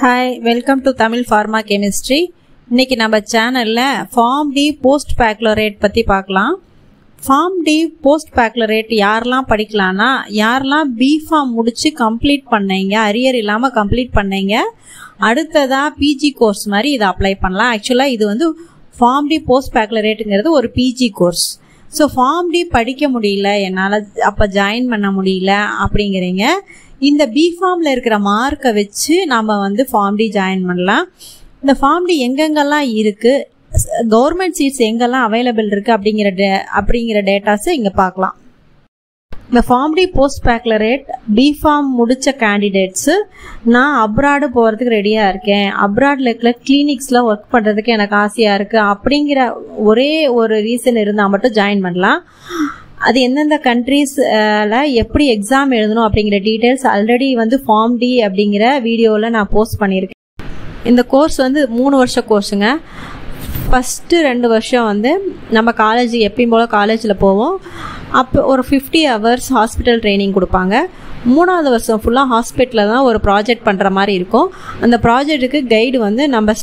Hi, welcome to Tamil pharma chemistry. இன்னைக்கு நம்ம சேனலில் ஃபார்ம் டி போஸ்ட் பேக்லரேட் பற்றி பார்க்கலாம். ஃபார்ம் டி போஸ்ட் பேக்லரேட் யாரெல்லாம் படிக்கலான்னா, யாரெல்லாம் பிஃபார்ம் முடித்து கம்ப்ளீட் பண்ணீங்க, அரியர் இல்லாமல் கம்ப்ளீட் பண்ணீங்க, அடுத்ததாக பிஜி கோர்ஸ் மாதிரி இதை அப்ளை பண்ணலாம். ஆக்சுவலாக இது வந்து ஃபார்ம் டி போஸ்ட் பேக்லரேட்டுங்கிறது ஒரு PG course. So Pharm D படிக்க முடியல, என்னால் அப்போ ஜாயின் பண்ண முடியல அப்படிங்கிறீங்க, இந்த பிஃபார்மில் இருக்கிற மார்க்கை வச்சு நம்ம வந்து ஃபார்ம் டி ஜாயின் பண்ணலாம். இந்த ஃபார்ம் டி எங்கெங்கெல்லாம் இருக்குது, கவர்மெண்ட் சீட்ஸ் எங்கெல்லாம் அவைலபிள் இருக்குது அப்படிங்கிற டேட்டாஸை இங்கே பார்க்கலாம். இந்த ஃபார்ம் டி போஸ்ட் பேக்லரேட் பிஃபார்ம் முடித்த கேண்டிடேட்ஸு, நான் அப்ராடு போகிறதுக்கு ரெடியாக இருக்கேன், அப்ராடில் இருக்கிற கிளினிக்ஸில் ஒர்க் பண்ணுறதுக்கு எனக்கு ஆசையாக இருக்குது அப்படிங்கிற ஒரே ஒரு ரீசன் இருந்தால் மட்டும் ஜாயின் பண்ணலாம். அது எந்தெந்த கண்ட்ரீஸில் எப்படி எக்ஸாம் எழுதணும் அப்படிங்கிற டீட்டெயில்ஸ் ஆல்ரெடி வந்து ஃபார்ம் டி அப்படிங்கிற வீடியோவில் நான் போஸ்ட் பண்ணியிருக்கேன். இந்த கோர்ஸ் வந்து 3 வருஷ கோர்ஸுங்க. ஃபஸ்ட்டு 2 வருஷம் வந்து நம்ம காலேஜ் எப்பயும் போல் காலேஜில் போவோம். அப்போ ஒரு 50 ஹவர்ஸ் ஹாஸ்பிட்டல் ட்ரைனிங் கொடுப்பாங்க. 3ஆவது வருஷம் ஃபுல்லாக ஹாஸ்பிட்டலில் தான் ஒரு ப்ராஜெக்ட் பண்ணுற மாதிரி இருக்கும். அந்த ப்ராஜெக்ட்டுக்கு கைடு வந்து நம்ம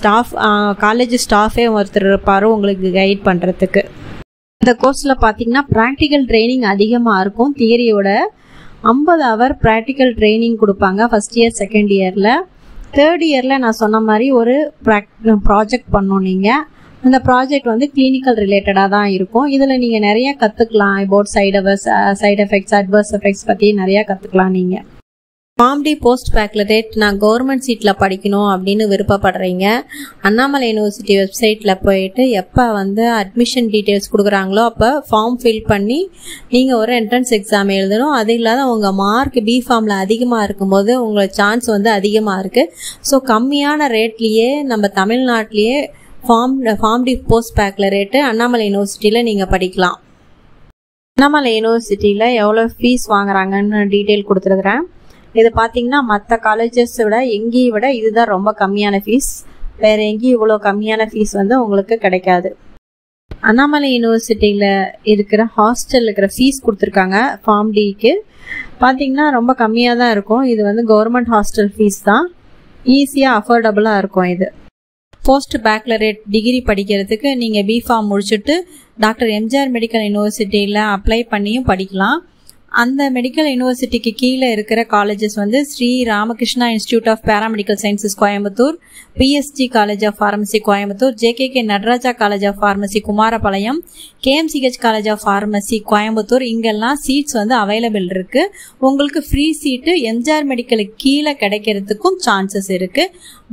காலேஜ் ஸ்டாஃபே ஒருத்தர் இருப்பார் உங்களுக்கு கைட் பண்ணுறதுக்கு. இந்த கோர்ஸில் பார்த்தீங்கன்னா ப்ராக்டிக்கல் ட்ரைனிங் அதிகமாக இருக்கும். தியரியோட 50 ஹவர் ப்ராக்டிக்கல் ட்ரைனிங் கொடுப்பாங்க ஃபஸ்ட் இயர், செகண்ட் இயரில். தேர்ட் இயரில் நான் சொன்ன மாதிரி ஒரு ப்ராஜெக்ட் பண்ணோம். நீங்கள் அந்த ப்ராஜெக்ட் வந்து கிளினிக்கல் ரிலேட்டடாக தான் இருக்கும். இதில் நீங்கள் நிறையா கற்றுக்கலாம். About side effects, adverse effects பற்றி நிறையா கற்றுக்கலாம். நீங்கள் ஃபார்ம் டி போஸ்ட் பேக்லரேட் நான் கவர்மெண்ட் சீட்டில் படிக்கணும் அப்படின்னு விருப்பப்படுறீங்க, அண்ணாமலை யூனிவர்சிட்டி வெப்சைட்டில் போயிட்டு எப்போ வந்து அட்மிஷன் டீட்டெயில்ஸ் கொடுக்குறாங்களோ அப்போ ஃபார்ம் ஃபில் பண்ணி நீங்கள் ஒரு என்ட்ரன்ஸ் எக்ஸாம் எழுதணும். அது இல்லாத உங்கள் மார்க் பிஃபார்மில் அதிகமாக இருக்கும்போது உங்களுக்கு சான்ஸ் வந்து அதிகமாக இருக்குது. ஸோ கம்மியான ரேட்லேயே நம்ம தமிழ்நாட்டிலேயே ஃபார்ம் டி போஸ்ட் பேக்லரேட்டு அண்ணாமலை யூனிவர்சிட்டியில் நீங்கள் படிக்கலாம். அண்ணாமலை யூனிவர்சிட்டியில் எவ்வளோ ஃபீஸ் வாங்குறாங்கன்னு டீட்டெயில் கொடுத்துருக்குறேன். இது பார்த்தீங்கன்னா மற்ற காலேஜஸை விட எங்கேயும் விட இதுதான் ரொம்ப கம்மியான ஃபீஸ். வேறு எங்கேயும் இவ்வளோ கம்மியான ஃபீஸ் வந்து உங்களுக்கு கிடைக்காது. அண்ணாமலை யூனிவர்சிட்டியில் இருக்கிற ஹாஸ்டலில் இருக்கிற ஃபீஸ் கொடுத்துருக்காங்க. ஃபார்ம் டிக்கு பார்த்தீங்கன்னா ரொம்ப கம்மியாக தான் இருக்கும். இது வந்து கவர்மெண்ட் ஹாஸ்டல் ஃபீஸ் தான், ஈஸியாக அஃபோர்டபுளாக இருக்கும். இது போஸ்ட் பேக்லரேட் டிகிரி படிக்கிறதுக்கு நீங்கள் பிஃபார்ம் முடிச்சுட்டு டாக்டர் எம்ஜிஆர் மெடிக்கல் யூனிவர்சிட்டியில் அப்ளை பண்ணியும் படிக்கலாம். அந்த மெடிக்கல் யூனிவர்சிட்டிக்கு கீழே இருக்கிற காலேஜஸ் வந்து Sri Ramakrishna institute of paramedical sciences Coimbatore, PSG college of pharmacy Coimbatore, JKK Nataraja college of pharmacy Kumarapalayam, KMCH college of pharmacy Coimbatore, இங்கெல்லாம் சீட்ஸ் வந்து அவைலபிள் இருக்குது. உங்களுக்கு ஃப்ரீ சீட்டு எம்ஜிஆர் மெடிக்கலுக்கு கீழே கிடைக்கிறதுக்கும் சான்சஸ் இருக்குது.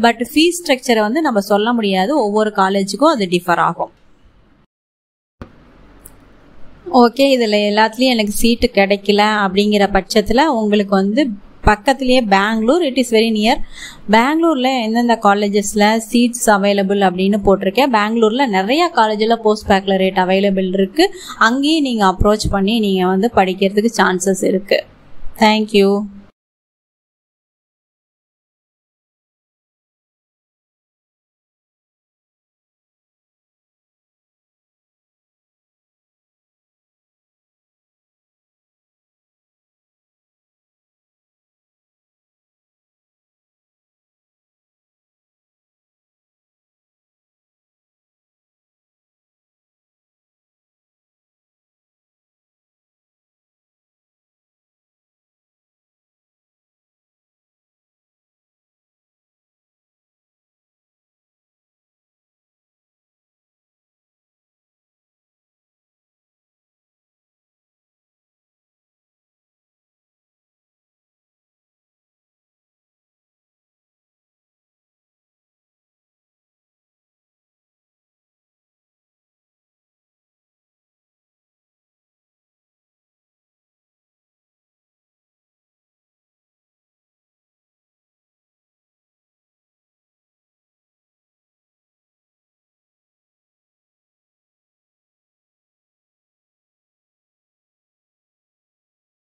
பட் ஃபீஸ் ஸ்ட்ரக்சரை வந்து நம்ம சொல்ல முடியாது, ஒவ்வொரு காலேஜுக்கும் அது டிஃபர் ஆகும். ஓகே, இதில் எல்லாத்துலேயும் எனக்கு சீட்டு கிடைக்கல அப்படிங்கிற பட்சத்தில் உங்களுக்கு வந்து பக்கத்துலேயே Bangalore, it is very near. பெங்களூரில் எந்தெந்த காலேஜஸில் சீட்ஸ் அவைலபிள் அப்படின்னு போட்டிருக்கேன். பெங்களூரில் நிறையா காலேஜில் போஸ்ட் பேக்லரேட் அவைலபிள் இருக்குது. அங்கேயும் நீங்கள் அப்ரோச் பண்ணி நீங்கள் வந்து படிக்கிறதுக்கு சான்சஸ் இருக்குது. தேங்க்யூ.